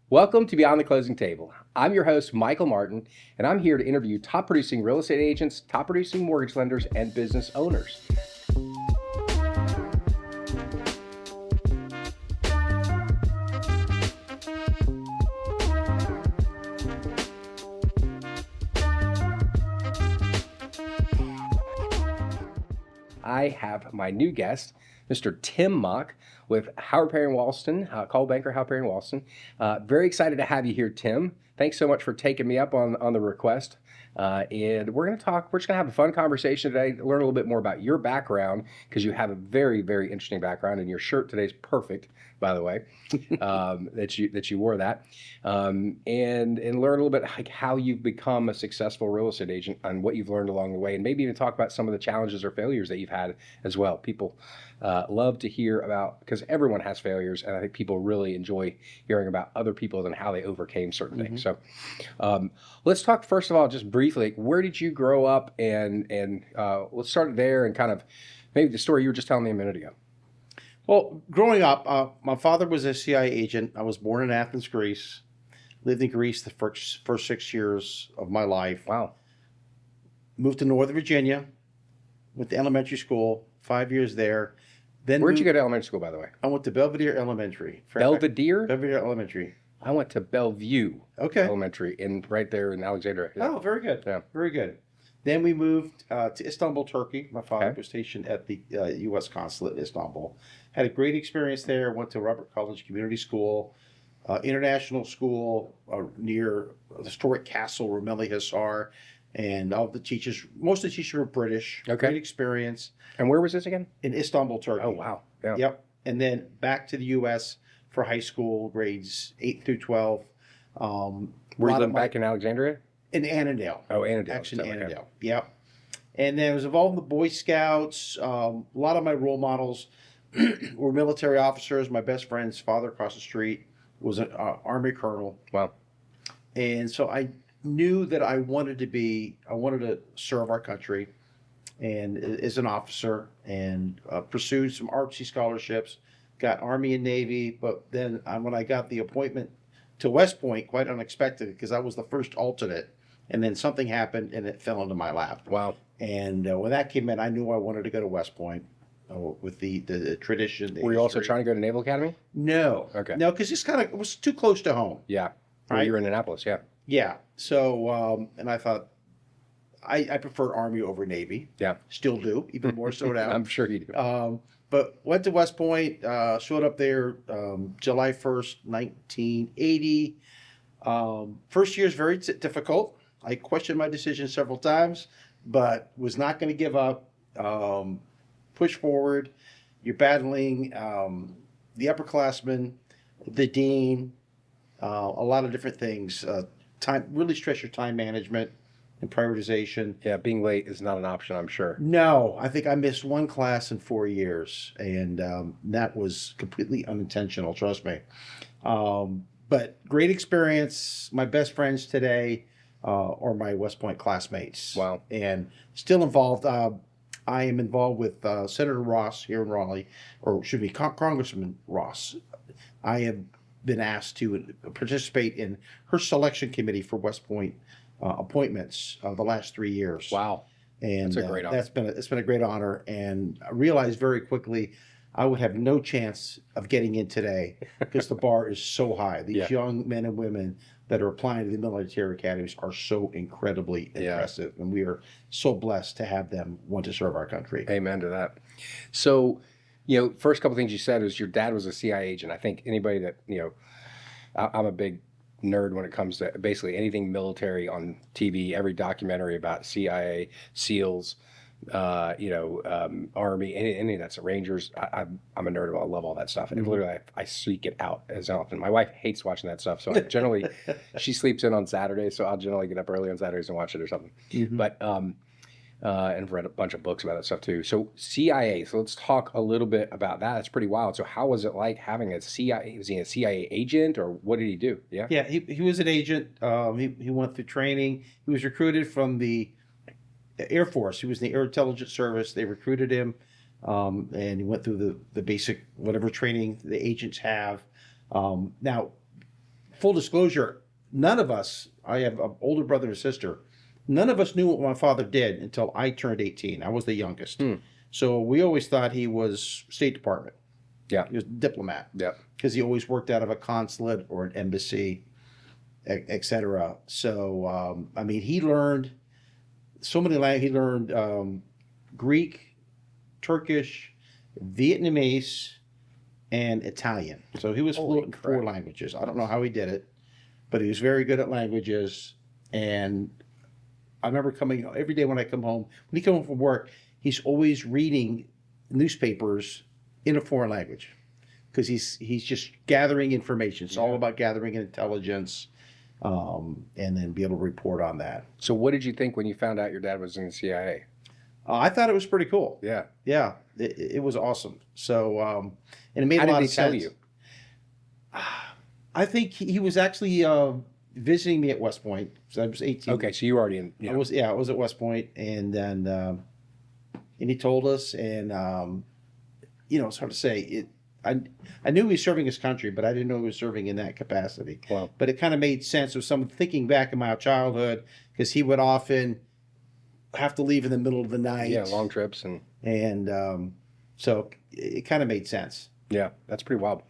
Welcome to Beyond the Closing Table. I'm your host, Michael Martin, and I'm here to interview top producing real estate agents, top producing mortgage lenders, and business owners. I have my new guest, Mr. Tim Mock with Howard Perry and Walston, Coldwell Banker, Howard Perry and Walston. Very excited to have you here, Tim. Thanks so much for taking me up on the request. And we're just going to have a fun conversation today, learn a little bit more about your background, because you have a very, very interesting background, and your shirt today is perfect, by the way, that you wore that. And learn a little bit like how you've become a successful real estate agent and what you've learned along the way, and maybe even talk about some of the challenges or failures that you've had as well. People love to hear about, because everyone has failures, and I think people really enjoy hearing about other people and how they overcame certain things. So let's talk first of all, just briefly, where did you grow up, and let's start there, and kind of maybe the story you were just telling me a minute ago. Well, growing up, my father was a CIA agent. I was born in Athens, Greece. Lived in Greece the first 6 years of my life. Wow. Moved to Northern Virginia. Went to elementary school, 5 years there. Then Where'd you go to elementary school, by the way? I went to Belvedere Elementary. Belvedere? Belvedere Elementary. I went to Bellevue Elementary, right there in Alexandria. Yeah. Oh, very good. Yeah. Very good. Then we moved to Istanbul, Turkey. My father was stationed at the U.S. Consulate in Istanbul. Had a great experience there. Went to Robert College Community School, international school near the historic castle, Rumeli Hisar. And all the teachers, most of the teachers were British. Okay. Great experience. And where was this again? In Istanbul, Turkey. Oh, wow. Yeah. Yep. And then back to the U.S. for high school, grades 8 through 12. Were you living back in Alexandria? In Annandale. Oh, Annandale. Actually, in Annandale. Yep. And then I was involved in the Boy Scouts. A lot of my role models were military officers. My best friend's father across the street was an Army colonel. Wow. And so I knew that I wanted to serve our country and as an officer, and pursued some Artsy scholarships, got Army and Navy. But then when I got the appointment to West Point, quite unexpected, because I was the first alternate, and then something happened and it fell into my lap. Wow. And when that came in, I knew I wanted to go to West Point with the tradition. Were you also trying to go to Naval Academy? No. Okay. No, because it was too close to home. Yeah. Right. You were in Annapolis, yeah. Yeah. So, and I thought, I prefer Army over Navy. Yeah. Still do, even more so now. I'm sure you do. But went to West Point, showed up there July 1st, 1980. First year is very difficult. I questioned my decision several times, but was not going to give up. Push forward. You're battling the upperclassmen, the dean, a lot of different things. Really stress your time management and prioritization. Yeah, being late is not an option, I'm sure. No, I think I missed one class in 4 years, and that was completely unintentional, trust me. But great experience. My best friends today are my West Point classmates. Wow. And still involved. I am involved with Senator Ross here in Raleigh, or should be Congressman Ross. I have been asked to participate in her selection committee for West Point appointments the last 3 years. Wow. And that's a great honor. It's been a great honor, and I realized very quickly I would have no chance of getting in today because the bar is so high. These young men and women that are applying to the military academies are so incredibly impressive, and we are so blessed to have them want to serve our country. Amen to that. So, first couple things you said is your dad was a CIA agent. I think anybody that, I'm a big nerd when it comes to basically anything military on TV, every documentary about CIA, SEALs, Army, any of that's Rangers. I'm a nerd about. I love all that stuff, and literally I seek it out as often. My wife hates watching that stuff, so I generally she sleeps in on Saturdays, so I'll generally get up early on Saturdays and watch it or something. But and I've read a bunch of books about that stuff too. So CIA. So let's talk a little bit about that. It's pretty wild. So how was it like having a CIA? Was he a CIA agent, or what did he do? Yeah. Yeah, he was an agent. He went through training. He was recruited from the Air Force. He was in the Air Intelligence Service. They recruited him, and he went through the basic whatever training the agents have. Now, full disclosure, none of us, I have an older brother and sister, none of us knew what my father did until I turned 18. I was the youngest. So we always thought he was State Department. Yeah. He was a diplomat. Yeah. Because he always worked out of a consulate or an embassy, et cetera. So, I mean, he learned so many languages. He learned Greek, Turkish, Vietnamese, and Italian. So he was fluent in 4 languages. I don't know how he did it, but he was very good at languages. And I remember coming every day when I come home, when he come home from work, he's always reading newspapers in a foreign language because he's just gathering information. It's all about gathering intelligence, and then be able to report on that. So what did you think when you found out your dad was in the CIA? I thought it was pretty cool. Yeah. Yeah, it was awesome. So, and it made How a lot did of he tell sense. you? I think he was actually visiting me at West Point. So I was 18. Okay, so you were already in. Yeah. I was at West Point, and then and he told us, and it's hard to say. I knew he was serving his country, but I didn't know he was serving in that capacity. Wow. But it kind of made sense of someone thinking back in my childhood, because he would often have to leave in the middle of the night. Yeah, long trips and so it kind of made sense. Yeah, that's pretty wild.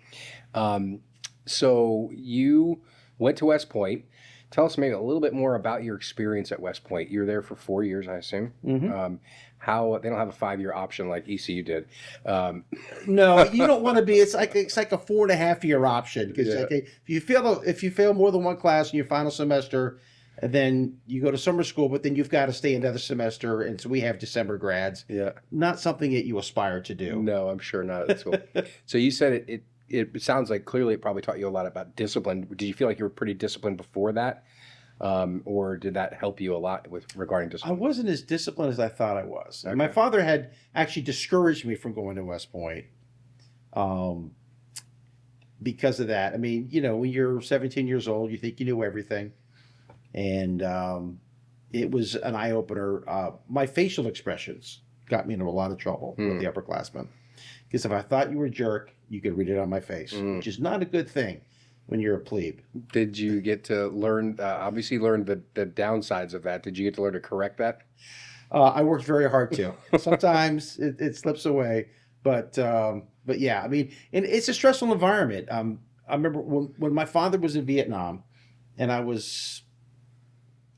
So you went to West Point. Tell us maybe a little bit more about your experience at West Point. You were there for 4 years, I assume. How they don't have a 5-year option like ECU did. No, you don't want to be. It's like a 4.5-year option because if you fail more than one class in your final semester, then you go to summer school, but then you've got to stay another semester, and so we have December grads. Yeah, not something that you aspire to do. No, I'm sure not at school. So you said it sounds like clearly it probably taught you a lot about discipline. Did you feel like you were pretty disciplined before that? Or did that help you a lot with regarding I discipline? wasn't as disciplined as I thought I was. Okay. My father had actually discouraged me from going to West Point because of that. I mean, when you're 17 years old, you think you knew everything. And it was an eye-opener. My facial expressions got me into a lot of trouble with the upperclassmen. Because if I thought you were a jerk, you could read it on my face, which is not a good thing when you're a plebe. Did you get to learn, obviously learn the downsides of that? Did you get to learn to correct that? I worked very hard to. Sometimes it slips away, but yeah, I mean, and it's a stressful environment. I remember when my father was in Vietnam, and I was,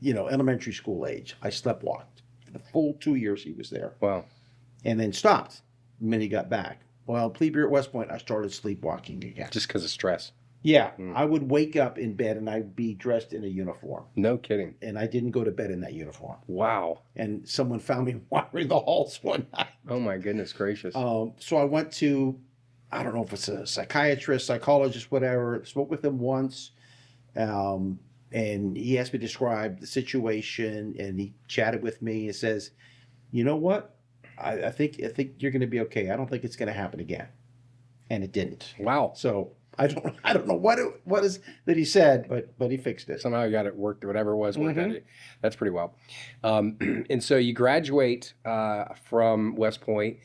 elementary school age. I sleptwalked the full 2 years he was there. Wow. And then stopped when he got back. Well, plebe year at West Point, I started sleepwalking again. Just because of stress? Yeah, I would wake up in bed and I'd be dressed in a uniform. No kidding. And I didn't go to bed in that uniform. Wow. And someone found me wandering the halls one night. Oh my goodness gracious. So I went to, I don't know if it's a psychiatrist, psychologist, whatever, spoke with him once. And he asked me to describe the situation, and he chatted with me and says, you know what? I think you're going to be okay. I don't think it's going to happen again. And it didn't. Wow. So I don't know what is that he said, but he fixed it. Somehow you got it worked, whatever it was. That's pretty wild. And so you graduate from West Point,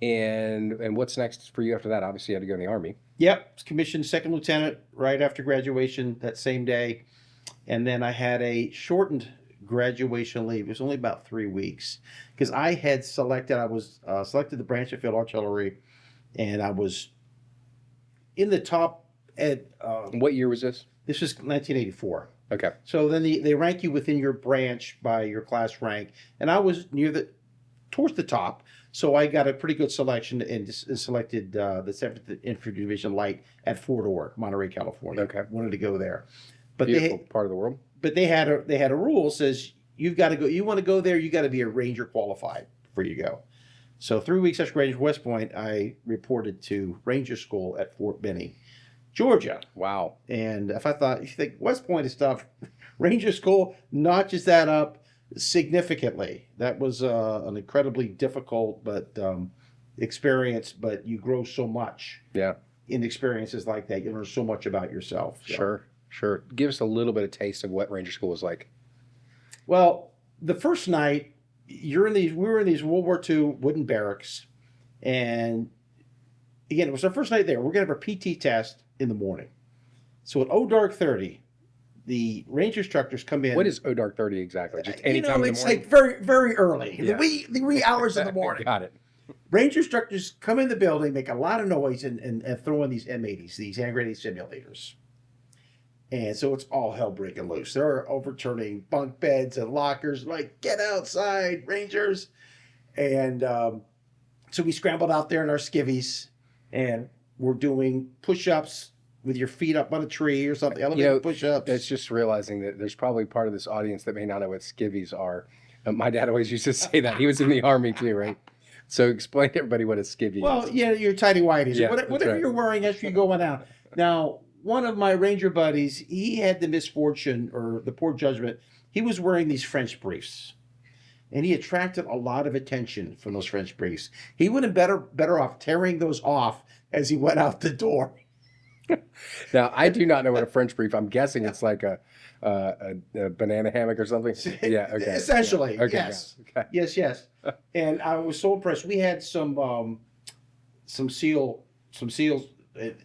and what's next for you after that? Obviously, you had to go in the Army. Yep, commissioned second lieutenant right after graduation that same day. And then I had a shortened graduation leave. It was only about 3 weeks because I had selected the branch of field artillery, and I was in the top at. What year was this? This was 1984. Okay. So then they rank you within your branch by your class rank, and I was towards the top. So I got a pretty good selection and selected the 7th Infantry Division Light at Fort Ord, Monterey, California. Okay. Wanted to go there. But Beautiful part of the world. But they had a rule says you've got to go. You want to go there, you got to be a Ranger qualified before you go. So 3 weeks after graduating from West Point, I reported to Ranger School at Fort Benning, Georgia. Wow. And if I thought, you think West Point is tough, Ranger School notches that up significantly. That was an incredibly difficult experience, but you grow so much. Yeah. In experiences like that, you learn so much about yourself. So. Sure. Give us a little bit of taste of what Ranger School was like. Well, the first night, we were in these World War II wooden barracks, and again, it was our first night there. We're gonna have our PT test in the morning, So at O Dark 30, the Ranger instructors come in. What is O Dark 30 exactly? Just any time in the it's morning? like very, very early, Yeah. the wee hours of the morning. Got it. Ranger instructors come in the building, make a lot of noise, and throw in these M80s, these hand grenade simulators. And so it's all hell breaking loose. They're overturning bunk beds and lockers, like, get outside, Rangers. And so we scrambled out there in our skivvies, and we're doing push-ups with your feet up on a tree or something. Elevated push-ups. It's just realizing that there's probably part of this audience that may not know what skivvies are. My dad always used to say that. He was in the Army too, right? So explain to everybody what a skivvy is. Well, yeah, your tighty whities, Yeah, whatever right. you're wearing as you're going out. Now, one of my Ranger buddies, he had the misfortune or the poor judgment. He was wearing these French briefs, and he attracted a lot of attention from those French briefs. He would have better off tearing those off as he went out the door. Now, I do not know what a French brief. I'm guessing it's like a banana hammock or something. Yeah. Okay. Essentially, Yeah. Okay. yes. Okay. Yes. And I was so impressed. We had some SEAL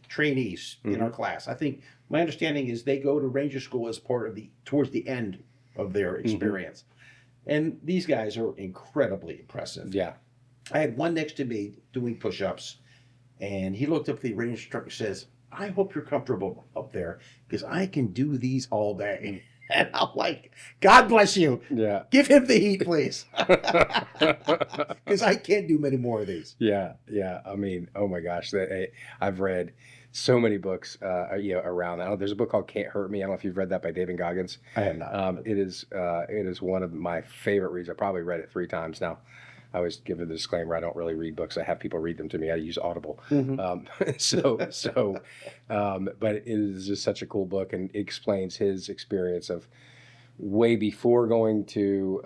trainees in our class. I think my understanding is they go to Ranger School as part of towards the end of their experience. And these guys are incredibly impressive. Yeah. I had one next to me doing push-ups, and he looked up at the Ranger instructor and says, I hope you're comfortable up there because I can do these all day. And I'm like, God bless you. Yeah. Give him the heat, please. Because I can't do many more of these. Yeah. I mean, oh my gosh, I've read so many books, around that. There's a book called Can't Hurt Me. I don't know if you've read that by David Goggins. I have not. It is one of my favorite reads. I probably read it 3 times now. I always give a disclaimer. I don't really read books. I have people read them to me. I use Audible. But it is just such a cool book, and it explains his experience of way before going to,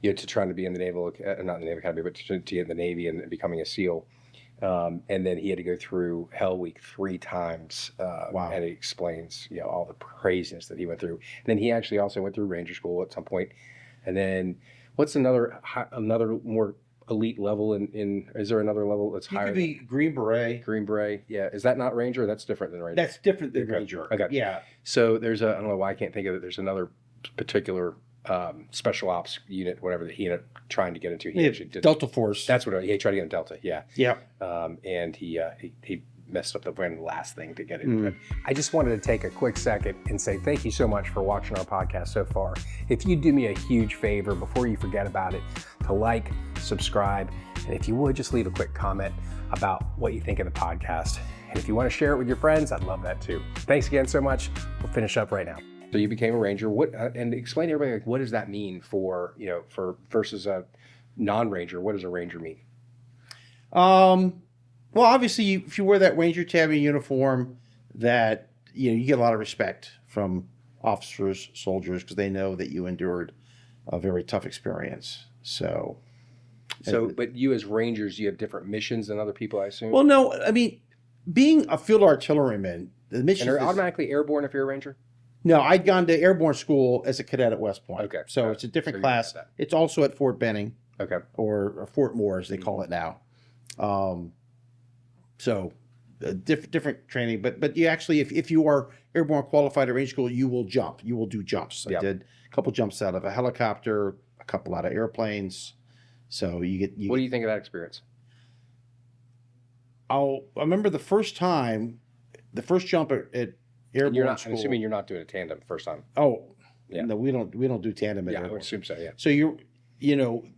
to trying to be in the Naval, not in the Naval Academy, but to get in the Navy and becoming a SEAL. And then he had to go through Hell Week 3 times. Wow. And it explains, all the craziness that he went through. And then he actually also went through Ranger School at some point. And then what's another more elite level is there another level that's You higher? could be Green Beret. Green Beret. Yeah. Is that not Ranger? That's different than Ranger. That's different than Okay. Ranger. Okay. Yeah. So there's I don't know why I can't think of it. There's another particular special ops unit, whatever, that he ended up trying to get into. He actually did. Delta Force. That's what he tried to get in Delta. Yeah. Yeah. And he messed up the very last thing to get it. I just wanted to take a quick second and say thank you so much for watching our podcast so far. If you'd do me a huge favor before you forget about it, to like, subscribe, and if you would, just leave a quick comment about what you think of the podcast. And if you want to share it with your friends, I'd love that too. Thanks again so much. We'll finish up right now. So you became a Ranger. What and explain to everybody, what does that mean for versus a non-Ranger? What does a Ranger mean? Well, obviously, if you wear that Ranger Tabby uniform, that you get a lot of respect from officers, soldiers, because they know that you endured a very tough experience. But you as Rangers, you have different missions than other people, I assume. Well, no, I mean, being a field artilleryman, the mission and are automatically airborne if you're a Ranger? No, I'd gone to airborne school as a cadet at West Point. Okay, so it's a different so class. It's also at Fort Benning. Okay. Or Fort Moore, as they call it now. Different training, but you actually, if you are airborne qualified at Ranger School, you will jump. You will do jumps. Yep. I did a couple jumps out of a helicopter, a couple out of airplanes. So you get. What do you think of that experience? I remember the first time, the first jump at airborne school. I'm assuming you're not doing a tandem first time. Oh, yeah. No, we don't do tandem at Yeah, I airborne. would assume so. Yeah. So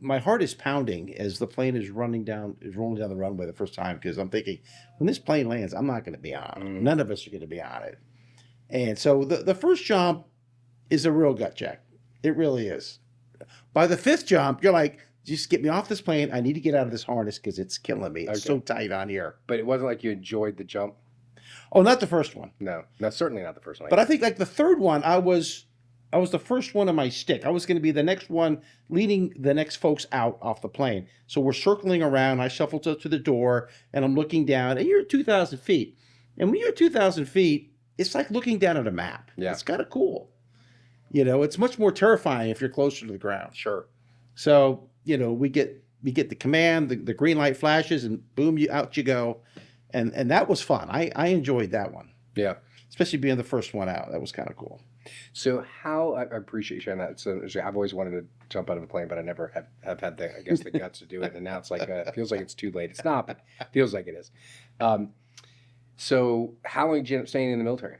my heart is pounding as the plane is rolling down the runway the first time, because I'm thinking, when this plane lands, I'm not going to be on it. None of us are going to be on it. And so the first jump is a real gut check. It really is. By the 5th jump, you're like, just get me off this plane. I need to get out of this harness because it's killing me. It's so tight on here. But it wasn't like you enjoyed the jump? Oh, not the first one. No, certainly not the first one. But I think like the third one, I was the first one on my stick. I was going to be the next one leading the next folks out off the plane. So we're circling around. I shuffled to the door, and I'm looking down, and you're at 2,000 feet. And when you're at 2,000 feet, it's like looking down at a map. Yeah. It's kind of cool. It's much more terrifying if you're closer to the ground. Sure. So, we get the command, the green light flashes, and boom, out you go. And that was fun. I enjoyed that one. Yeah. especially being the first one out. That was kind of cool. So how I appreciate you sharing that. So I've always wanted to jump out of a plane, but I never have had the, I guess, the guts to do it. And now it's like it feels like it's too late. It's not, but it feels like it is. Um, so how long did you end up staying in the military?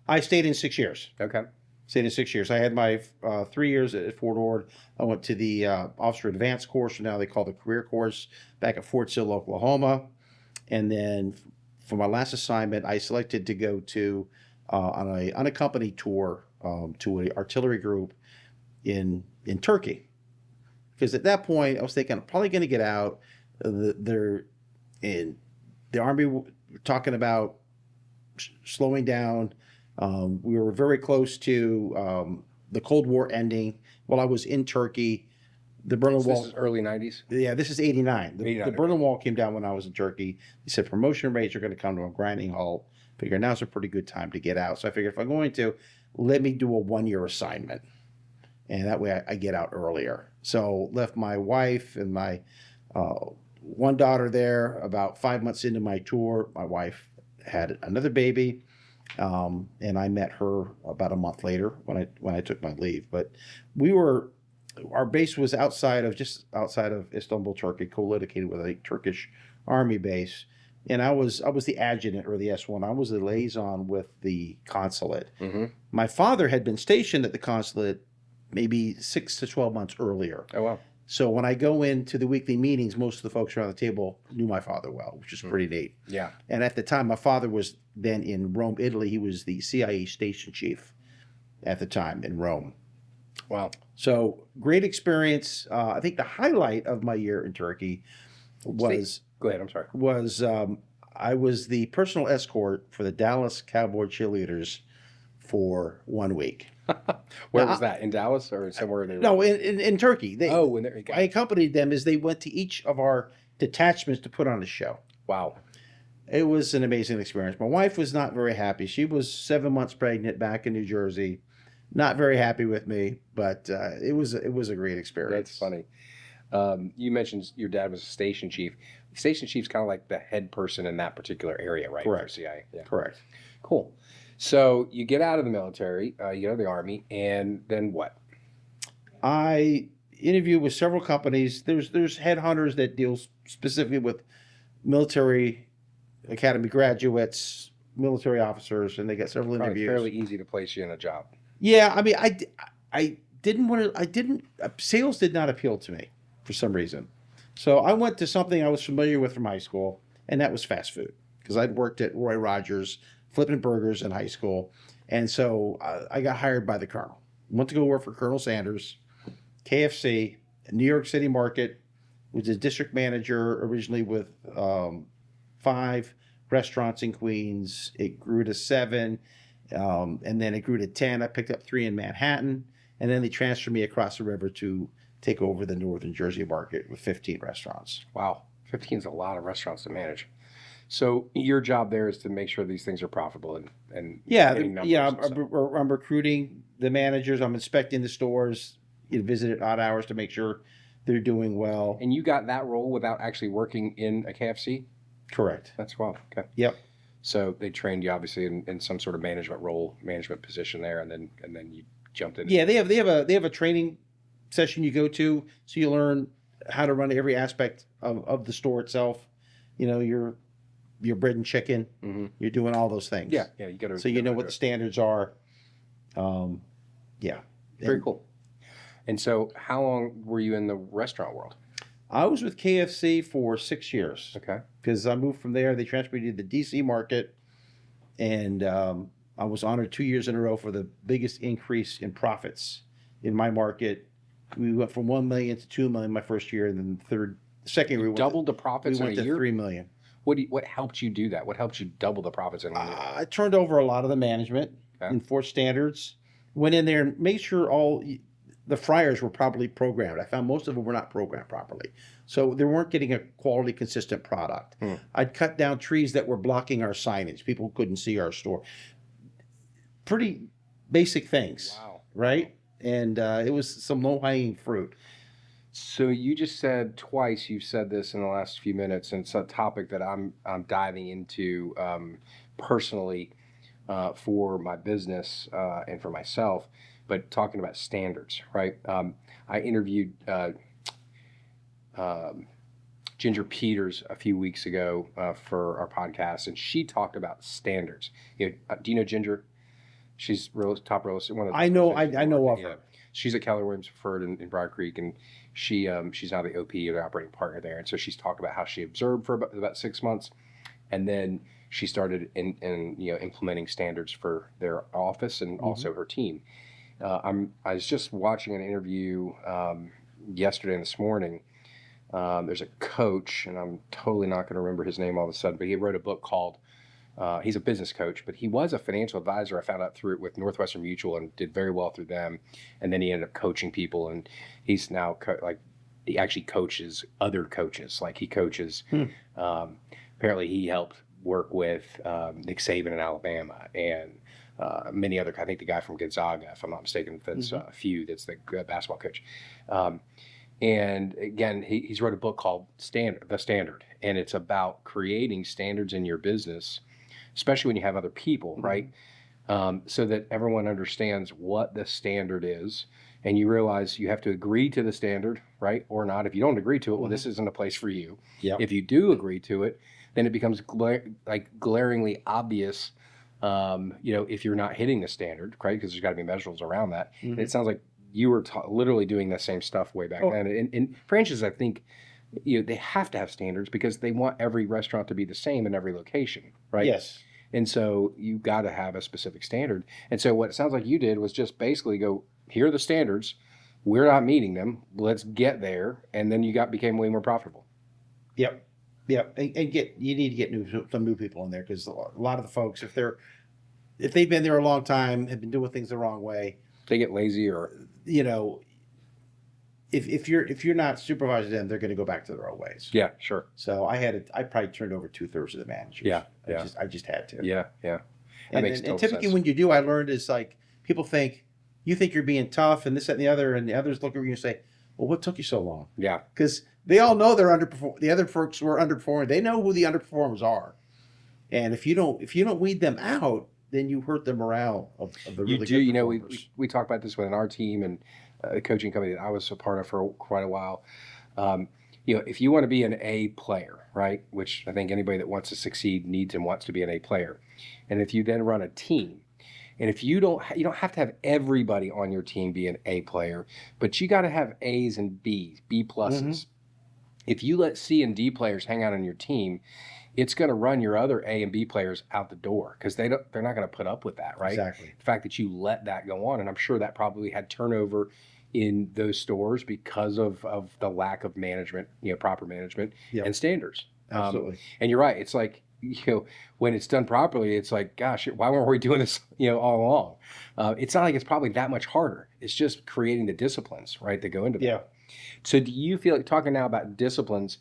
I stayed in 6 years. Okay. Stayed in 6 years. I had my 3 years at Fort Ord. I went to the Officer Advanced course, or now they call the Career course, back at Fort Sill, Oklahoma. And then for my last assignment, I selected to go to on a unaccompanied tour to an artillery group in Turkey. Because at that point, I was thinking I'm probably going to get out. They're in the Army were talking about slowing down. We were very close to the Cold War ending. While I was in Turkey, the Berlin So Wall. this is early 90s? Yeah, this is 89. The 89, Berlin Wall came down when I was in Turkey. They said promotion rates are going to come to a grinding halt. Figure now's a pretty good time to get out. So I figured if I'm going to, let me do a 1 year assignment. And that way I get out earlier. So left my wife and my one daughter there. About 5 months into my tour, my wife had another baby. And I met her about a month later when I took my leave. But our base was just outside of Istanbul, Turkey, co-located with a Turkish army base. And I was the adjutant, or the S1. I was the liaison with the consulate. Mm-hmm. My father had been stationed at the consulate maybe 6 to 12 months earlier. Oh, wow. So when I go into the weekly meetings, most of the folks around the table knew my father well, which is pretty neat. Yeah. And at the time, my father was then in Rome, Italy. He was the CIA station chief at the time in Rome. Wow. So great experience. I think the highlight of my year in Turkey was Go ahead. I'm sorry. I was the personal escort for the Dallas Cowboy cheerleaders for 1 week. Where Now, was that? In Dallas or somewhere? They were... No, in Turkey. when there you go. I accompanied them as they went to each of our detachments to put on a show. Wow. It was an amazing experience. My wife was not very happy. She was 7 months pregnant back in New Jersey. Not very happy with me, but it was a great experience. That's funny. You mentioned your dad was a station chief. Station chief's kind of like the head person in that particular area, right? Correct. For CIA. Yeah. Correct. Cool. So you get out of the military, you get out of the Army, and then what? I interviewed with several companies. There's headhunters that deal specifically with military academy graduates, military officers, and they get several Probably interviews. fairly easy to place you in a job. Yeah, I mean, I didn't want to. I didn't. Sales did not appeal to me for some reason. So I went to something I was familiar with from high school, and that was fast food, because I'd worked at Roy Rogers flipping burgers in high school, and so I got hired by the colonel. Went to go work for Colonel Sanders, KFC, New York City market. Was a district manager originally with 5 restaurants in Queens. It grew to 7. And then it grew to 10. I picked up 3 in Manhattan, and then they transferred me across the river to take over the Northern Jersey market with 15 restaurants. Wow. 15 is a lot of restaurants to manage. So your job there is to make sure these things are profitable and hitting numbers and stuff. I'm recruiting the managers. I'm inspecting the stores. Visit at odd hours to make sure they're doing well. And you got that role without actually working in a KFC? Correct. That's wild. Okay. Yep. So they trained you obviously in some sort of management position there, and then you jumped in. Yeah, they have a training session you go to, so you learn how to run every aspect of the store itself. Your bread and chicken. Mm-hmm. You're doing all those things. Yeah. You got to. So you know what the standards are. Yeah. Very cool. And so, how long were you in the restaurant world? I was with KFC for 6 years. Okay. Because I moved from there. They transferred me to the DC market, and I was honored 2 years in a row for the biggest increase in profits in my market. We went from 1 million to 2 million my first year, and then the second year we doubled the profits in a went to year. 3 million. What helped you do that? What helped you double the profits in 1 year? I turned over a lot of the management, enforced standards, went in there and made sure all the fryers were properly programmed. I found most of them were not programmed properly. So they weren't getting a quality, consistent product. I'd cut down trees that were blocking our signage. People couldn't see our store. Pretty basic things. Wow. Right? And it was some low-hanging fruit. So you just said twice, you've said this in the last few minutes, and it's a topic that I'm diving into personally. for my business and for myself, but talking about standards, right? I interviewed um, Ginger Peters a few weeks ago for our podcast, and she talked about standards. Do you know Ginger? She's top real estate. One of the I top real know, estate agents I in the know market. of Yeah, her. she's at Keller Williams Preferred in Briar Creek, and she's now the OP, or the operating partner there. And so she's talked about how she observed for about 6 months, and then she started in implementing standards for their office and also her team. I was just watching an interview yesterday and this morning. There's a coach, and I'm totally not going to remember his name all of a sudden, but he wrote a book called. He's a business coach, but he was a financial advisor. I found out through it with Northwestern Mutual and did very well through them. And then he ended up coaching people, and he's now he actually coaches other coaches. Like he coaches. Apparently, he helped work with Nick Saban in Alabama and many other. I think the guy from Gonzaga, if I'm not mistaken, that's Few. That's the basketball coach. And again, he's wrote a book called The Standard, and it's about creating standards in your business, especially when you have other people, right? So that everyone understands what the standard is, and you realize you have to agree to the standard, right, or not. If you don't agree to it, well, this isn't a place for you. Yep. If you do agree to it, then it becomes glaringly obvious, if you're not hitting the standard, right? Because there's got to be measurables around that. And it sounds like you were literally doing the same stuff way back then. And franchises, I think, they have to have standards because they want every restaurant to be the same in every location, right? Yes. And so you got to have a specific standard. And so what it sounds like you did was just basically go, here are the standards. We're not meeting them. Let's get there. And then became way more profitable. Yep. Yep. And you need to get some new people in there, because a lot of the folks, if they've been there a long time, have been doing things the wrong way, They get lazy, or if you're not supervising them, they're going to go back to their old ways. yeah, sure. So I probably turned over 2/3 of the managers. Yeah. I just had to. Yeah. That And, makes and total typically sense. when you do, I learned is like, people think you think you're being tough and this, that, and the other, and the others look at you and say, well, what took you so long? Yeah. Because they all know they're underperforming. The other folks were underperforming. They know who the underperformers are. And if you don't weed them out, then you hurt the morale of the really good performers. We talk about this within our team and the coaching company that I was a part of for quite a while. If you want to be an A player, right, which I think anybody that wants to succeed needs and wants to be an A player, and if you then run a team, and if you don't have to have everybody on your team be an A player, but you got to have A's and B's, B pluses. If you let C and D players hang out on your team, it's going to run your other A and B players out the door, because they're not going to put up with that, right? Exactly. The fact that you let that go on, and I'm sure that probably had turnover in those stores because of the lack of management, proper management and standards. Absolutely. And you're right. It's like, when it's done properly, it's like, gosh, why weren't we doing this, all along? It's not like it's probably that much harder. It's just creating the disciplines, right, that go into that. Yeah. So do you feel like, talking now about disciplines,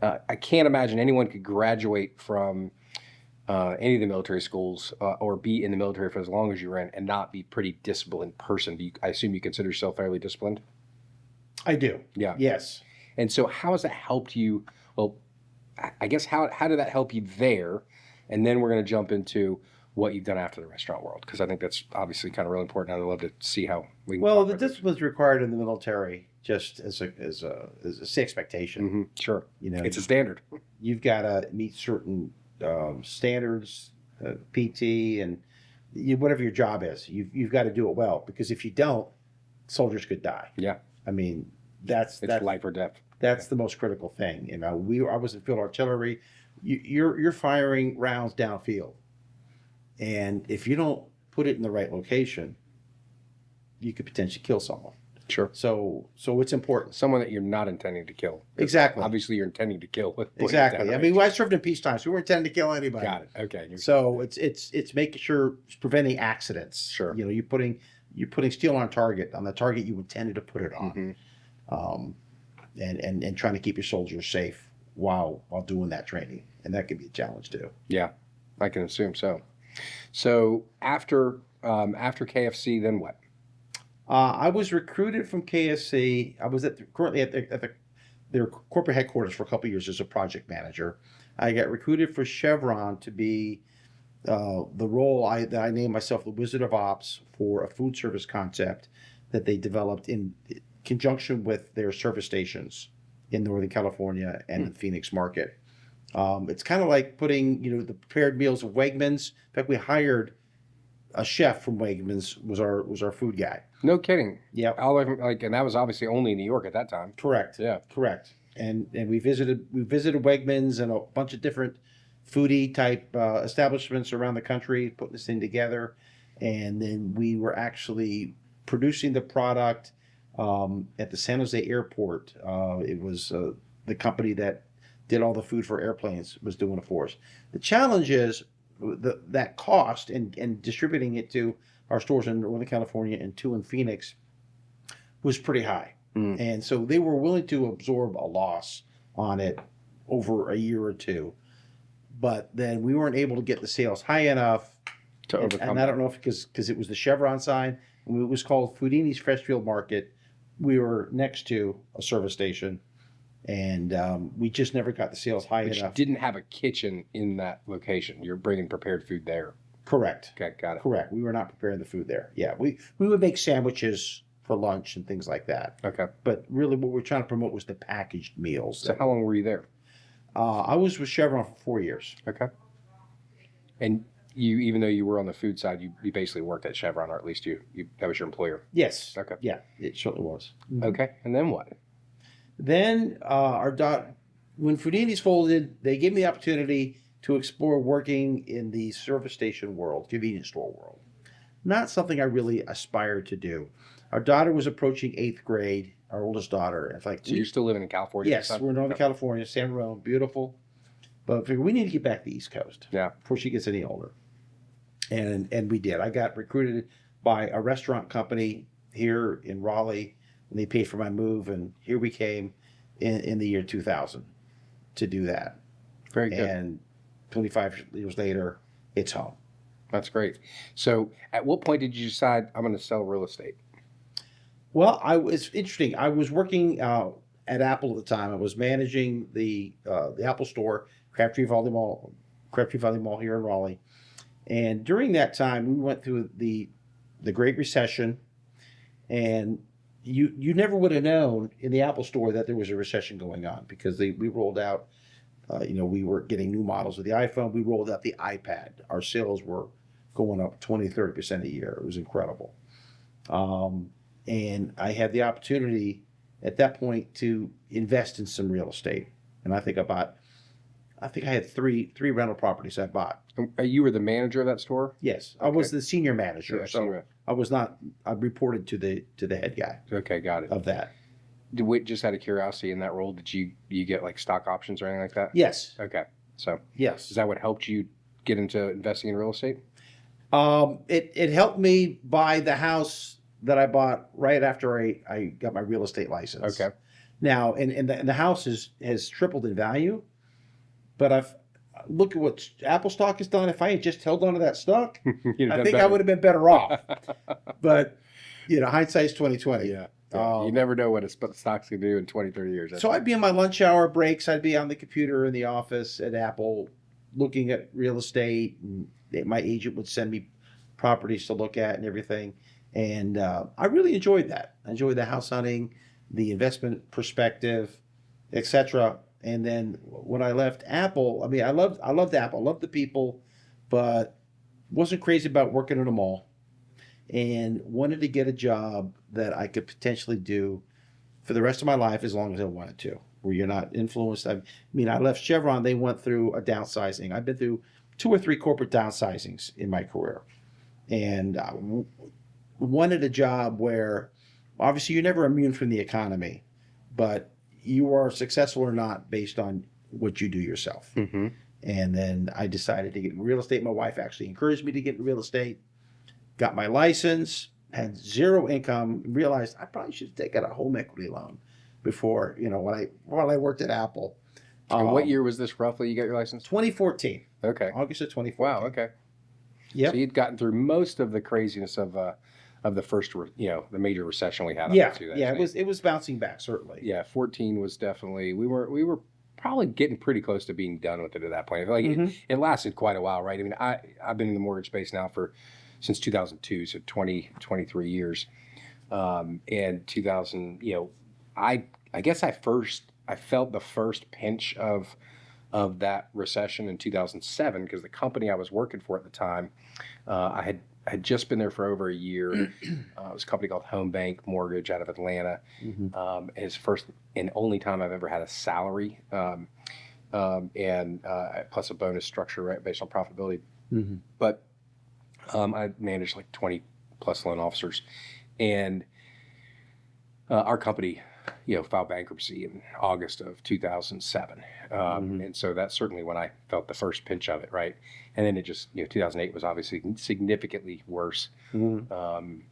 I can't imagine anyone could graduate from any of the military schools or be in the military for as long as you were in and not be pretty disciplined person. I assume you consider yourself fairly disciplined? I do. Yeah. Yes. And so how has that helped you? Well, I guess how did that help you there? And then we're going to jump into what you've done after the restaurant world, because I think that's obviously kind of really important. I'd love to see how we can. Well, the discipline's required in the military just as a expectation. Sure. It's a standard. You've got to meet certain standards, PT, and whatever your job is. You've got to do it well, because if you don't, soldiers could die. Yeah. I mean, that's life or death. That's the most critical thing. I was in field artillery. You're firing rounds downfield, and if you don't put it in the right location, you could potentially kill someone. Sure. So it's important. Someone that you're not intending to kill. Exactly. Obviously, you're intending to kill. Exactly. I mean, I served in peacetime, so we weren't intending to kill anybody. Got it. Okay. So it's making sure it's preventing accidents. Sure. You're putting steel on the target you intended to put it on, and trying to keep your soldiers safe while doing that training, and that can be a challenge too. Yeah, I can assume so. So after KFC, then what? I was recruited from KFC. I was currently at their corporate headquarters for a couple of years as a project manager. I got recruited for Chevron to be the role that I named myself the Wizard of Ops for a food service concept that they developed in conjunction with their service stations in Northern California and the Phoenix market. It's kind of like putting, the prepared meals of Wegmans. In fact, we hired a chef from Wegmans was our food guy. No kidding. Yeah, And that was obviously only in New York at that time. correct. Yeah. Correct. And we visited Wegmans and a bunch of different foodie type establishments around the country, putting this thing together, and then we were actually producing the product at the San Jose airport. It was the company that did all the food for airplanes was doing it for us. The challenge is that cost and distributing it to our stores in Northern California and two in Phoenix was pretty high. And so they were willing to absorb a loss on it over a year or two. But then we weren't able to get the sales high enough To overcome. and I don't know if because it was the Chevron sign. It was called Foodini's Freshfield Market. We were next to a service station, and we just never got the sales high But you enough. didn't have a kitchen in that location. You're bringing prepared food there. Correct. Okay, got it. Correct. We were not preparing the food there. Yeah, we would make sandwiches for lunch and things like that. Okay. But really, what we're trying to promote was the packaged meals. So how long were you there? I was with Chevron for 4 years. Okay. And you, even though you were on the food side, you basically worked at Chevron, or at least you that was your employer. Yes. Okay. Yeah, it certainly was. Okay. And then what? Then when Foodini's folded, they gave me the opportunity to explore working in the service station world, convenience store world. Not something I really aspired to do. Our daughter was approaching 8th grade, our oldest daughter. In fact, So you're still living in California? yes, we're in Northern California, San Ramon, beautiful. But I figured we need to get back to the East Coast Yeah. before she gets any older. And we did. I got recruited by a restaurant company here in Raleigh, and they paid for my move. And here we came in the year 2000 to do that. Very good. And 25 years later, it's home. That's great. So at what point did you decide I'm going to sell real estate? Well, it's interesting. I was working at Apple at the time. I was managing the Apple store, Crabtree Valley Mall here in Raleigh. And during that time, we went through the Great Recession, and you never would have known in the Apple store that there was a recession going on because we rolled out. We were getting new models of the iPhone. We rolled out the iPad. Our sales were going up 20-30% a year. It was incredible. And I had the opportunity at that point to invest in some real estate. And I think I had three rental properties I bought. You were the manager of that store? Yes, I was the senior manager. Yeah, so senior. I was not. I reported to the head guy Okay, got it. of that. Just out of curiosity, in that role, did you get like stock options or anything like that? Yes, Okay. So yes. is that what helped you get into investing in real estate? It helped me buy the house that I bought right after I got my real estate license. Okay. Now, and the house has tripled in value, but look at what Apple stock has done. If I had just held on to that stock, I think I would have been better off. But hindsight's 20/20. Yeah. You never know what a stock's going to do in 20, 30 years. So I'd be in my lunch hour breaks. I'd be on the computer in the office at Apple looking at real estate. And my agent would send me properties to look at and everything. And I really enjoyed that. I enjoyed the house hunting, the investment perspective, etc. And then when I left Apple, I mean, I loved Apple. I loved the people, but wasn't crazy about working in a mall. And wanted to get a job that I could potentially do for the rest of my life as long as I wanted to, where you're not influenced. I left Chevron. They went through a downsizing. I've been through 2 or 3 corporate downsizings in my career. And wanted a job where, obviously, you're never immune from the economy, but you are successful or not based on what you do yourself. Mm-hmm. And then I decided to get in real estate. My wife actually encouraged me to get in real estate. Got my license, had 0 income, realized I probably should have taken a home equity loan before, while I worked at Apple. And what year was this roughly you got your license? 2014. Okay. August of 2014. Wow, okay. Yep. So you'd gotten through most of the craziness of the first, the major recession we had. Yeah, it was bouncing back, certainly. Yeah, 14 was definitely, we were probably getting pretty close to being done with it at that point. Like it lasted quite a while, right? I mean, I've been in the mortgage space now since 2002, so 23 years. And 2000, I guess I felt the first pinch of that recession in 2007 because the company I was working for at the time, I had just been there for over a year. It was a company called Home Bank Mortgage out of Atlanta. And it's the first and only time I've ever had a salary, and plus a bonus structure, right, based on profitability. But I managed like 20 plus loan officers, and our company, filed bankruptcy in August of 2007. And so that's certainly when I felt the first pinch of it, right? And then it just, 2008 was obviously significantly worse. And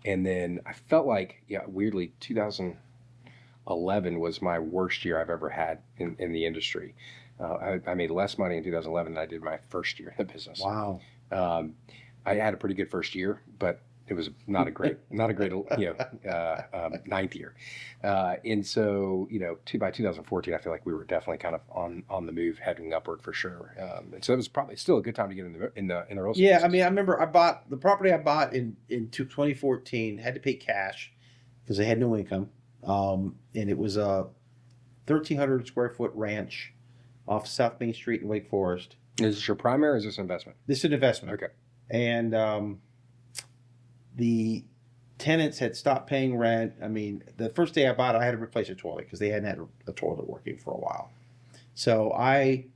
then I felt like, weirdly, 2011 was my worst year I've ever had in the industry. I made less money in 2011 than I did my first year in the business. Wow. I had a pretty good first year, but it was not a great ninth year. And so, by 2014, I feel like we were definitely kind of on the move, heading upward for sure. And so it was probably still a good time to get in the real estate Yeah, business. I mean, I remember I bought the property I bought in 2014, had to pay cash because I had no income. And it was a 1,300 square foot ranch off South Main Street in Wake Forest. Is this your primary or is this an investment? This is an investment. Okay. And the tenants had stopped paying rent. I mean, the first day I bought it, I had to replace a toilet because they hadn't had a toilet working for a while. So I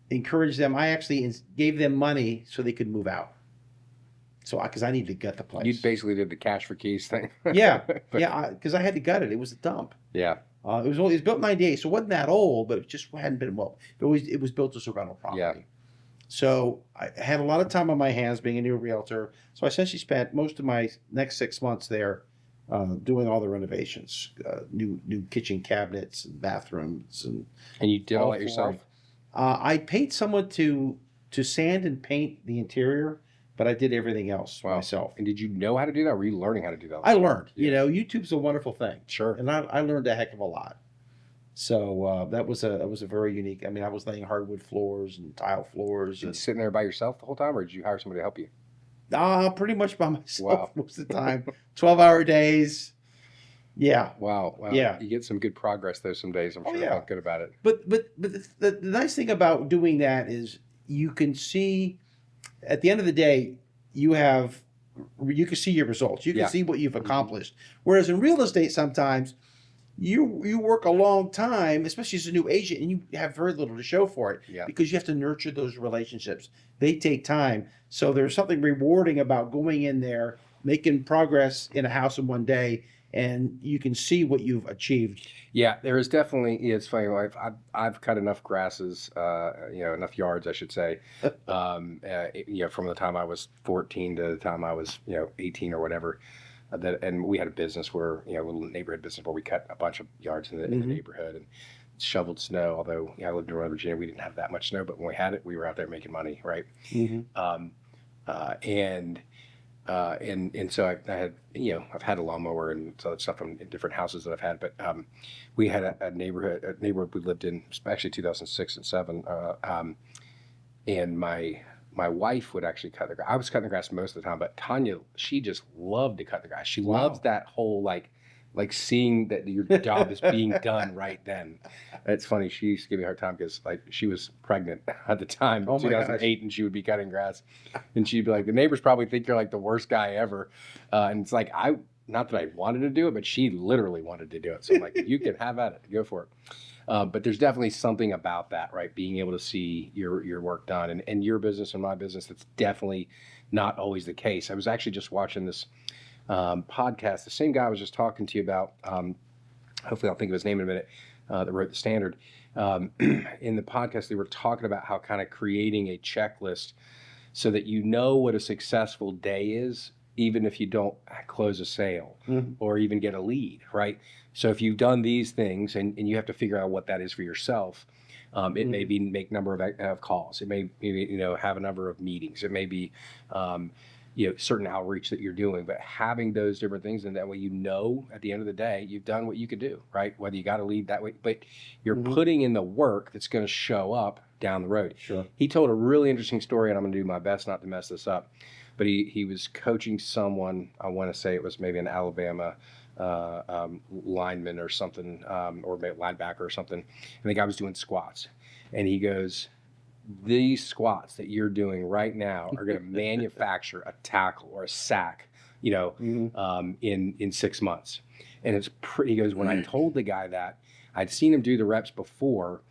encouraged them. I actually gave them money so they could move out. So, because I needed to gut the place. You basically did the cash for keys thing. Yeah, because I had to gut it. It was a dump. Yeah. It was built in '98, so it wasn't that old, but it just hadn't been It was built as a rental property. Yeah. So I had a lot of time on my hands being a new realtor. So I essentially spent most of my next 6 months there doing all the renovations, new kitchen cabinets and bathrooms, and you did all that yourself? I paid someone to sand and paint the interior, but I did everything else myself. And did you know how to do that, or were you learning how to do that? I learned. YouTube's a wonderful thing. Sure. And I learned a heck of a lot. So that was a very unique. I mean, I was laying hardwood floors and tile floors. Did you sitting there by yourself the whole time, or did you hire somebody to help you? Pretty much by myself most of the time. 12-hour days. Yeah. Wow. Yeah. You get some good progress though some days. I'm sure. I felt good about it. But the nice thing about doing that is you can see at the end of the day you can see your results. You can see what you've accomplished. Whereas in real estate sometimes you work a long time, especially as a new agent, and you have very little to show for it because you have to nurture those relationships. They take time. So there's something rewarding about going in there, making progress in a house in one day, and you can see what you've achieved. Yeah, there is definitely. It's funny. I've cut enough grasses, enough yards, I should say, from the time I was 14 to the time I was 18 or whatever. And we had a business where, a little neighborhood business where we cut a bunch of yards in the neighborhood and shoveled snow. Although I lived in Northern Virginia, we didn't have that much snow, but when we had it, we were out there making money, right? And so I had, I've had a lawnmower and other stuff in different houses that I've had, but we had a neighborhood we lived in, especially 2006 and 7, and my wife would actually cut the grass. I was cutting the grass most of the time, but Tanya, she just loved to cut the grass. She loves that whole like seeing that your job is being done right then. It's funny. She used to give me a hard time because she was pregnant at the time, 2008, and she would be cutting grass, and she'd be like, the neighbors probably think you're like the worst guy ever, and it's like not that I wanted to do it, but she literally wanted to do it. So I'm like, you can have at it, go for it. But there's definitely something about that, right? Being able to see your work done, and your business and my business, that's definitely not always the case. I was actually just watching this podcast. The same guy I was just talking to you about, hopefully I'll think of his name in a minute, that wrote the Standard. In the podcast, they were talking about how kind of creating a checklist so that you know what a successful day is, even if you don't close a sale or even get a lead, right? So if you've done these things and you have to figure out what that is for yourself, it may be make number of calls. It may have a number of meetings. It may be certain outreach that you're doing, but having those different things, and that way, at the end of the day, you've done what you could do, right? Whether you got to lead that way, but you're putting in the work that's going to show up down the road. Sure. He told a really interesting story, and I'm going to do my best not to mess this up, but he was coaching someone. I want to say it was maybe an Alabama lineman or something, or maybe linebacker or something, and the guy was doing squats, and he goes, these squats that you're doing right now are going to manufacture a tackle or a sack, in 6 months. And it's pretty, he goes, when I told the guy that, I'd seen him do the reps before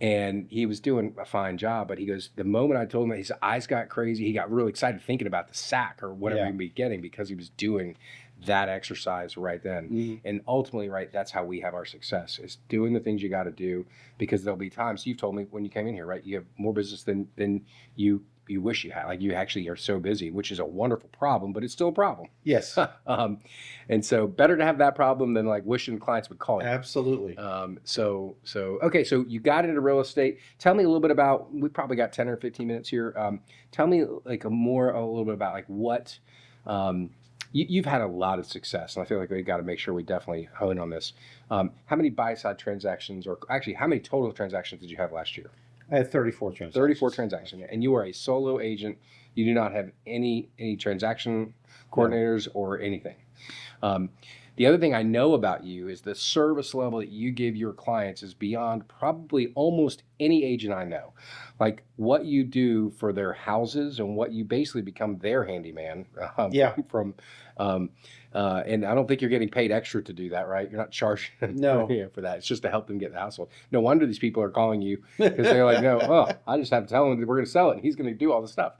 and he was doing a fine job, but he goes, the moment I told him that, his eyes got crazy. He got really excited thinking about the sack or whatever he'd be getting, because he was doing that exercise right then. And ultimately, right, that's how we have our success, is doing the things you got to do, because there'll be times, you've told me when you came in here, right, you have more business than you wish you had. Like, you actually are so busy, which is a wonderful problem, but it's still a problem. Yes. And so better to have that problem than like wishing clients would call you. Absolutely. Okay, so you got into real estate. Tell me a little bit about, we probably got 10 or 15 minutes here. Tell me like a little bit about like what, you've had a lot of success, and I feel like we got to make sure we definitely hone on this. How many buy-side transactions, or actually how many total transactions did you have last year? I had 34 transactions. 34 transactions, and you are a solo agent. You do not have any transaction coordinators or anything. The other thing I know about you is the service level that you give your clients is beyond probably almost any agent I know. Like, what you do for their houses, and what you basically become their handyman. And I don't think you're getting paid extra to do that, right? You're not charging them for that. It's just to help them get the household. No wonder these people are calling you, because they're like, I just have to tell him that we're going to sell it, and he's going to do all the stuff.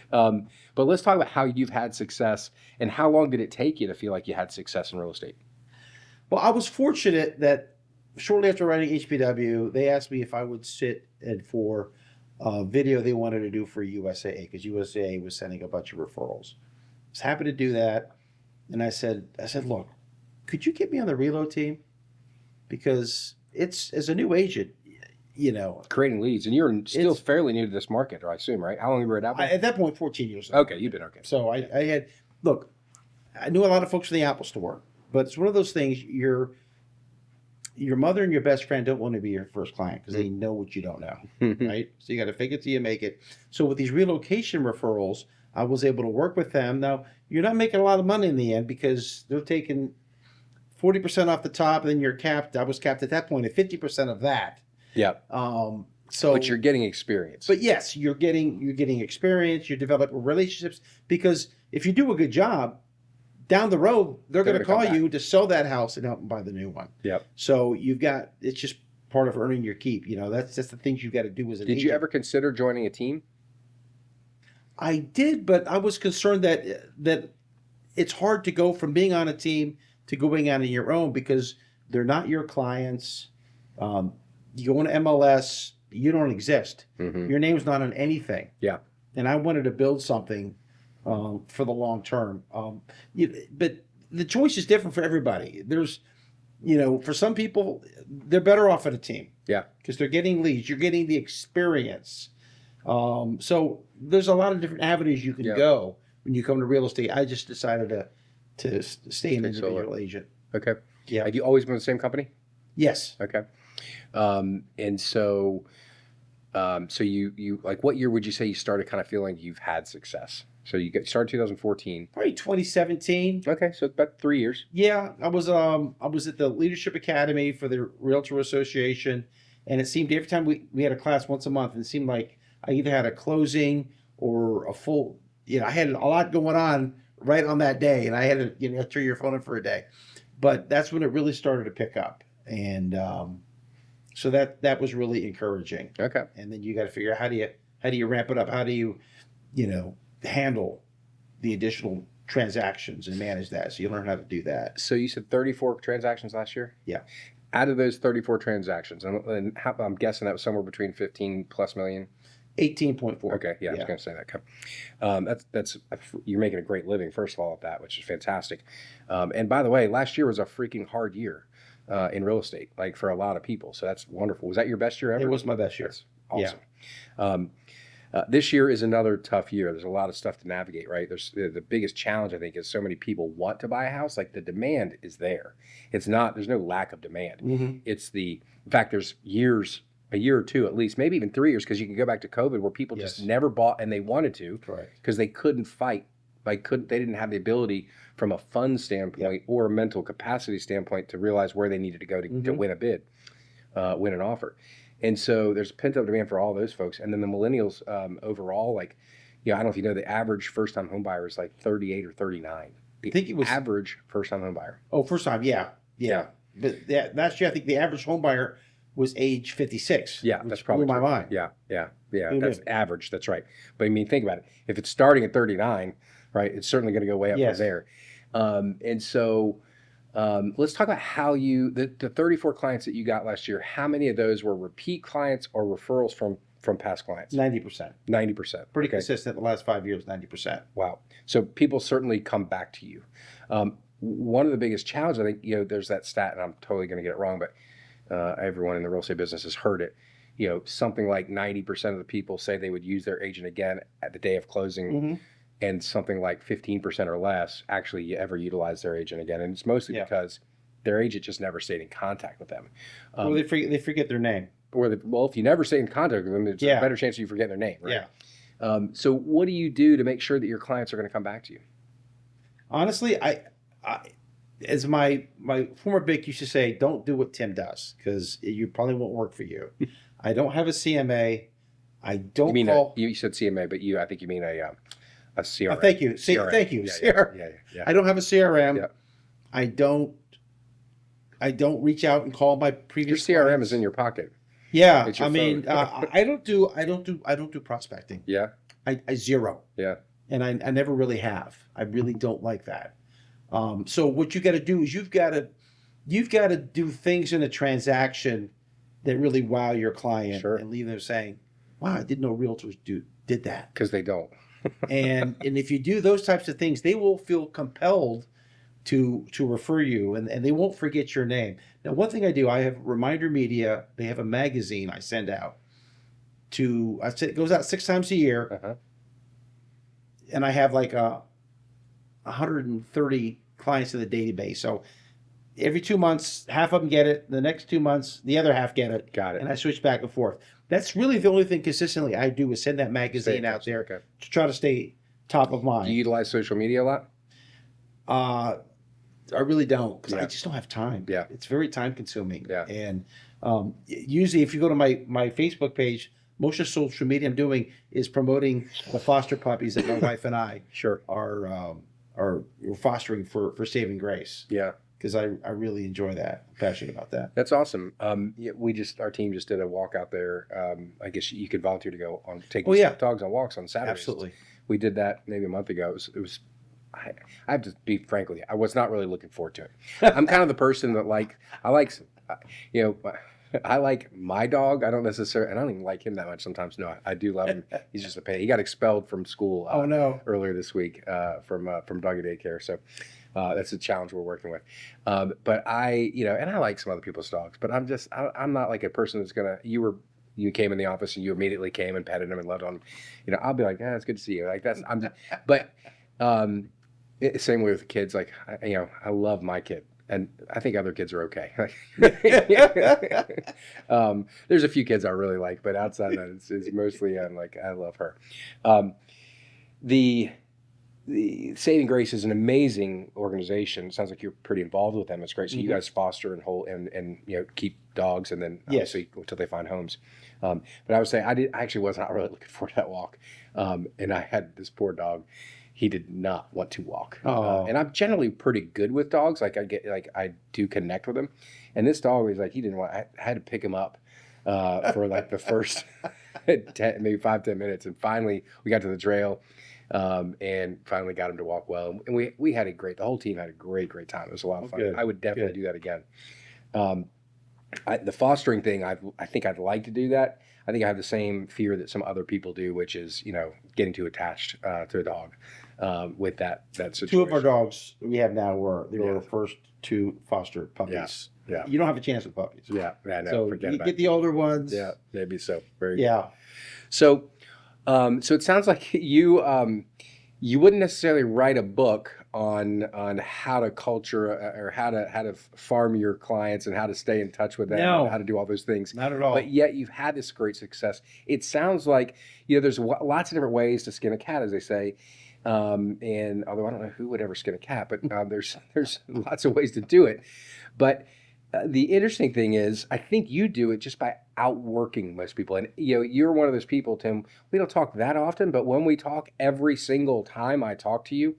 But let's talk about how you've had success, and how long did it take you to feel like you had success in real estate? Well, I was fortunate that shortly after writing HPW, they asked me if I would sit in for a video they wanted to do for USAA, because USAA was sending a bunch of referrals. I was happy to do that. And I said, look, could you get me on the reload team? Because it's, as a new agent, creating leads, and you're still fairly new to this market, I assume, right? How long have you been out there? At that point, 14 years. Okay, you've been okay. So I knew a lot of folks from the Apple Store, but it's one of those things. Your mother and your best friend don't want to be your first client, because they know what you don't know, right? So you got to fake it till you make it. So with these relocation referrals, I was able to work with them. Now, you're not making a lot of money in the end, because they're taking 40% off the top, and then you're capped. I was capped at that point at 50% of that. Yeah. But you're getting experience. But yes, you're getting experience. You're developing relationships, because if you do a good job, down the road they're going to call you to sell that house and help them buy the new one. Yep. So it's just part of earning your keep. That's just the things you've got to do as an agent. Did you ever consider joining a team? I did, but I was concerned that it's hard to go from being on a team to going on your own, because they're not your clients. You go into MLS, you don't exist. Your name's not on anything. Yeah. And I wanted to build something for the long term. But the choice is different for everybody. There's, for some people, they're better off at a team. Yeah. Because they're getting leads. You're getting the experience. So there's a lot of different avenues you can go when you come to real estate. I just decided to stay an individual agent. Okay. Yeah. Have you always been with the same company? Yes. Okay. And so you like, what year would you say you started kind of feeling you've had success? So you started 2014. Probably 2017. Okay, so about 3 years. Yeah, I was at the Leadership Academy for the Realtor Association, and it seemed every time we had a class once a month, and it seemed like I either had a closing or a full. I had a lot going on right on that day, and I had to turn your phone in for a day. But that's when it really started to pick up, and so that was really encouraging. Okay. And then you got to figure out how do you ramp it up? How do you handle the additional transactions and manage that? So you learn how to do that. So you said 34 transactions last year? Yeah. Out of those 34 transactions, and I'm guessing that was somewhere between 15 plus million. 18.4. Okay, yeah, I was going to say that. That's you're making a great living, first of all, at that, which is fantastic. And by the way, last year was a freaking hard year in real estate, like for a lot of people. So that's wonderful. Was that your best year ever? It was my best year. That's awesome. This year is another tough year. There's a lot of stuff to navigate, right? There's the biggest challenge, I think, is so many people want to buy a house. Like the demand is there. It's not, there's no lack of demand. Mm-hmm. In fact, there's a year or two at least, maybe even 3 years, because you can go back to COVID where people just never bought and they wanted to because they couldn't fight. They didn't have the ability from a fund standpoint or a mental capacity standpoint to realize where they needed to go to win a bid, win an offer. And so there's pent up demand for all those folks. And then the millennials overall, like, I don't know if you know, the average first time home buyer is like 38 or 39. I think it was average first time home buyer. Oh, first time. Yeah. But last year, I think the average home buyer was age 56. Yeah, that's probably blew my mind. Yeah. That's average. That's right. But I mean, think about it. If it's starting at 39, right, it's certainly going to go way up from there. And so let's talk about how the 34 clients that you got last year, how many of those were repeat clients or referrals from past clients? 90%. 90%. Pretty consistent the last 5 years, 90%. Wow. So people certainly come back to you. One of the biggest challenges, I think, there's that stat, and I'm totally going to get it wrong, but everyone in the real estate business has heard it. Something like 90% of the people say they would use their agent again at the day of closing, and something like 15% or less actually ever utilize their agent again. And it's mostly because their agent just never stayed in contact with them. Well, they forget their name. Well, if you never stay in contact with them, there's a better chance you forget their name, right? Yeah. So what do you do to make sure that your clients are going to come back to you? Honestly, I as my former BIC used to say, don't do what Tim does because you probably won't work for you. I don't have a CMA. I don't call. You said CMA, but I think you mean a CRM. Thank you. CRM. Thank you. Yeah. I don't have a CRM. Yeah. I don't reach out and call my previous. Your CRM clients. is in your pocket. Yeah, It's your I mean, phone. I don't do prospecting. Yeah. I zero. Yeah. And I never really have. I really don't like that. So what you got to do is you've got to do things in a transaction that really wow your client and leave them saying, "Wow, I didn't know realtors did that." Because they don't. and if you do those types of things, they will feel compelled to refer you, and they won't forget your name. Now, one thing I do, I have Reminder Media. They have a magazine I send out it goes out 6 times a year, and I have like 130 clients in the database. So every 2 months, half of them get it. The next 2 months, the other half get it. Got it. And I switch back and forth. That's really the only thing consistently I do is send that magazine out there to try to stay top of mind. Do you utilize social media a lot? I really don't because I just don't have time. Yeah. It's very time consuming. Yeah. And usually if you go to my Facebook page, most of social media I'm doing is promoting the foster puppies that my wife and I are fostering for Saving Grace. Yeah. Because I really enjoy that. I'm passionate about that. That's awesome. Our team just did a walk out there. I guess you could volunteer to go on take dogs on walks on Saturdays. Absolutely. We did that maybe a month ago. It was I have to be frank with you. I was not really looking forward to it. I'm kind of the person that I like my dog. I don't necessarily, and I don't even like him that much sometimes. No, I do love him. He's just a pain. He got expelled from school. Earlier this week from doggy daycare. So that's a challenge we're working with. But and I like some other people's dogs. But I'm not like a person that's gonna. You came in the office and you immediately came and petted him and loved on him. I'll be like, it's good to see you. Like same way with kids. Like I love my kid. And I think other kids are okay. There's a few kids I really like, but outside of that, it's mostly I love her. The Saving Grace is an amazing organization. It sounds like you're pretty involved with them. It's great. So you guys foster and keep dogs, and then obviously until they find homes. But I would say I actually was not really looking forward to that walk, and I had this poor dog. He did not want to walk. And I'm generally pretty good with dogs. I do connect with him. And this dog was he didn't want, I had to pick him up for the first 10, maybe 5-10 minutes. And finally we got to the trail and finally got him to walk well. And we had the whole team had a great time. It was a lot of fun. Good. I would definitely do that again. The fostering thing, I think I'd like to do that. I think I have the same fear that some other people do, which is, getting too attached to a dog with that situation. 2 of our dogs we have now were the first 2 foster puppies. Yeah. You don't have a chance with puppies. Yeah. I know. So Forget you about get it. the older ones. Yeah, maybe so. Very good. Yeah. So So it sounds like you wouldn't necessarily write a book on how to culture or how to farm your clients and how to stay in touch with them and how No, to do all those things. not at But all. yet you've had this great success. It sounds like there's lots of different ways to skin a cat, as they say. And although I don't know who would ever skin a cat, but there's lots of ways to do it. But the interesting thing is, I think you do it just by outworking most people. And you're one of those people, Tim. We don't talk that often, but when we talk, every single time I talk to you,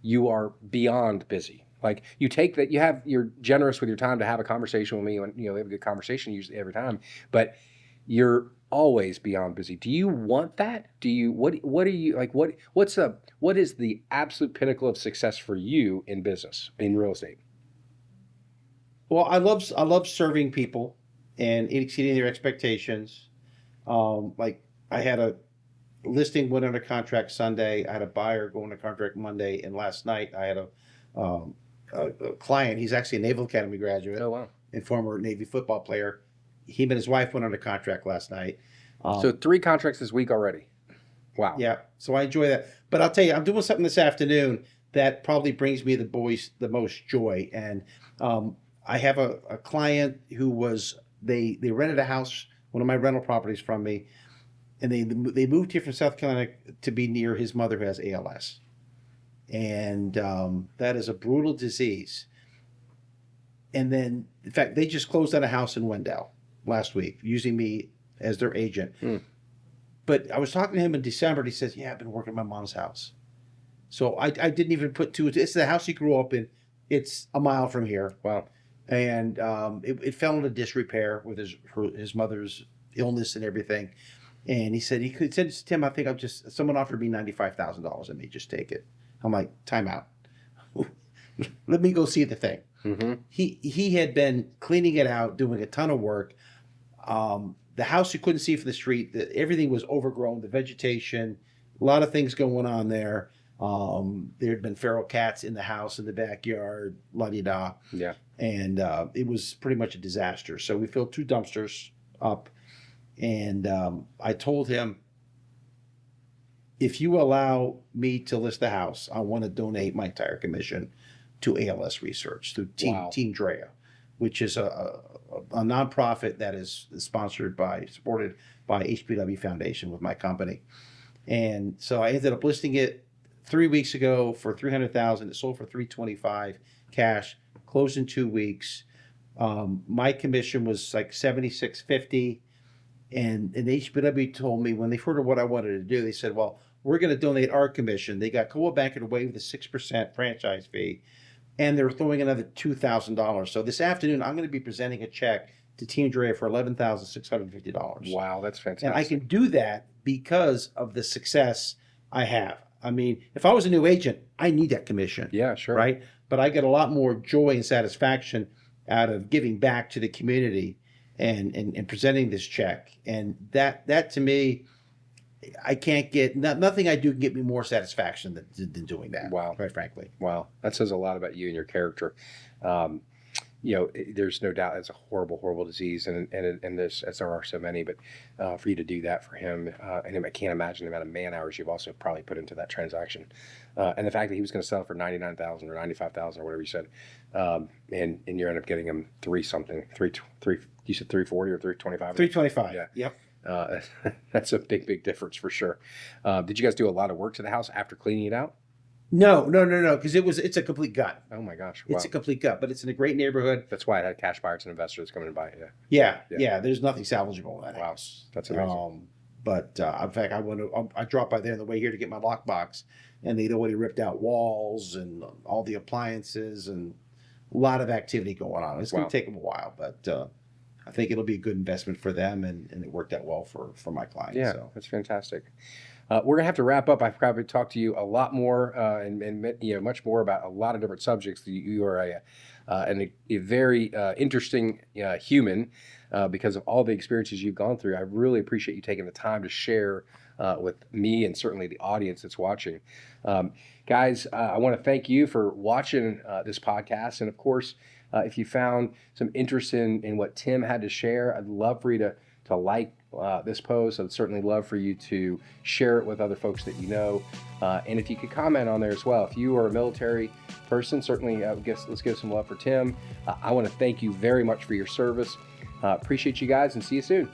you are beyond busy. Like you're generous with your time to have a conversation with me, and we have a good conversation usually every time. But you're always beyond busy. Do you want that? Do you what are you like? What is the absolute pinnacle of success for you in business in real estate? Well, I love serving people and exceeding their expectations. Like I had a listing went under contract Sunday. I had a buyer go under contract Monday, and last night I had um, a client. He's actually a Naval Academy graduate Oh wow! and former Navy football player. Him and his wife went under contract last night. So Um, 3 contracts this week already. Wow. yeah, so I enjoy that. But I'll tell you, I'm doing something this afternoon that probably brings me the most joy. And um, I have a client who was they rented a house, one of my rental properties from me, and they moved here from South Carolina to be near his mother who has ALS, and that is a brutal disease. And then, in fact, they just closed on a house in Wendell last week, using me as their agent. Hmm. But I was talking to him in December, and he says, "Yeah, I've been working at my mom's house." So I didn't even put two. It's the house he grew up in. It's a mile from here, Wow. and it fell into disrepair with his mother's illness and everything. And he said, "Tim, I think I'm just someone offered me $95,000. I may just take it." I'm like, "Time out. Let me go see the thing." Mm-hmm. He had been cleaning it out, doing a ton of work. The house you couldn't see from the street. Everything was overgrown. The vegetation, a lot of things going on there. There had been feral cats in the house in the backyard, la di da, Yeah. and it was pretty much a disaster. So we filled 2 dumpsters up, and I told him, if you allow me to list the house, I want to donate my entire commission to ALS research through Wow. Team Drea, which is a nonprofit that is supported by HPW Foundation with my company. And so I ended up listing it 3 weeks ago for 300,000. It sold for 325 cash, closed in 2 weeks. My commission was like 76.50. And HPW told me when they heard of what I wanted to do, they said, "Well, we're going to donate our commission." They got Coldwell Banker to waive the 6% franchise fee, and they're throwing another $2,000. So this afternoon, I'm going to be presenting a check to Team Drea for $11,650. Wow, that's fantastic. And I can do that because of the success I have. I mean, if I was a new agent, I need that commission. Yeah, sure. Right? But I get a lot more joy and satisfaction out of giving back to the community and presenting this check. And that to me, I can't get nothing I do can get me more satisfaction than doing that. Wow. Quite frankly. Wow, that says a lot about you and your character. Um, there's no doubt it's a horrible, horrible disease, and this, as there are so many. But for you to do that for him, and I can't imagine the amount of man hours you've also probably put into that transaction, and the fact that he was going to sell it for 99,000 or 95,000 or whatever you said, and you end up getting him three something, three. You said 340 or 325. 325. Yeah. Yep. That's a big, big difference for sure. Did you guys do a lot of work to the house after cleaning it out? No, because it's a complete gut. Oh my gosh! Wow. It's a complete gut, but it's in a great neighborhood. That's why it had cash buyers and investors coming to buy it. Yeah. There's nothing salvageable in that Wow, house. that's amazing. But in fact, I dropped by there on the way here to get my lockbox, and they'd already ripped out walls and all the appliances and a lot of activity going on. It's going Wow. to take them a while, but I think it'll be a good investment for them, and it worked out well for my client. Yeah, So. that's fantastic. We're gonna have to wrap up. I've probably talked to you a lot more and much more about a lot of different subjects. You are a very interesting human because of all the experiences you've gone through. I really appreciate you taking the time to share with me and certainly the audience that's watching. Guys, I want to thank you for watching this podcast, and of course, if you found some interest in what Tim had to share, I'd love for you to this post. I'd certainly love for you to share it with other folks that you know. And if you could comment on there as well. If you are a military person, certainly let's give some love for Tim. I want to thank you very much for your service. Appreciate you guys, and see you soon.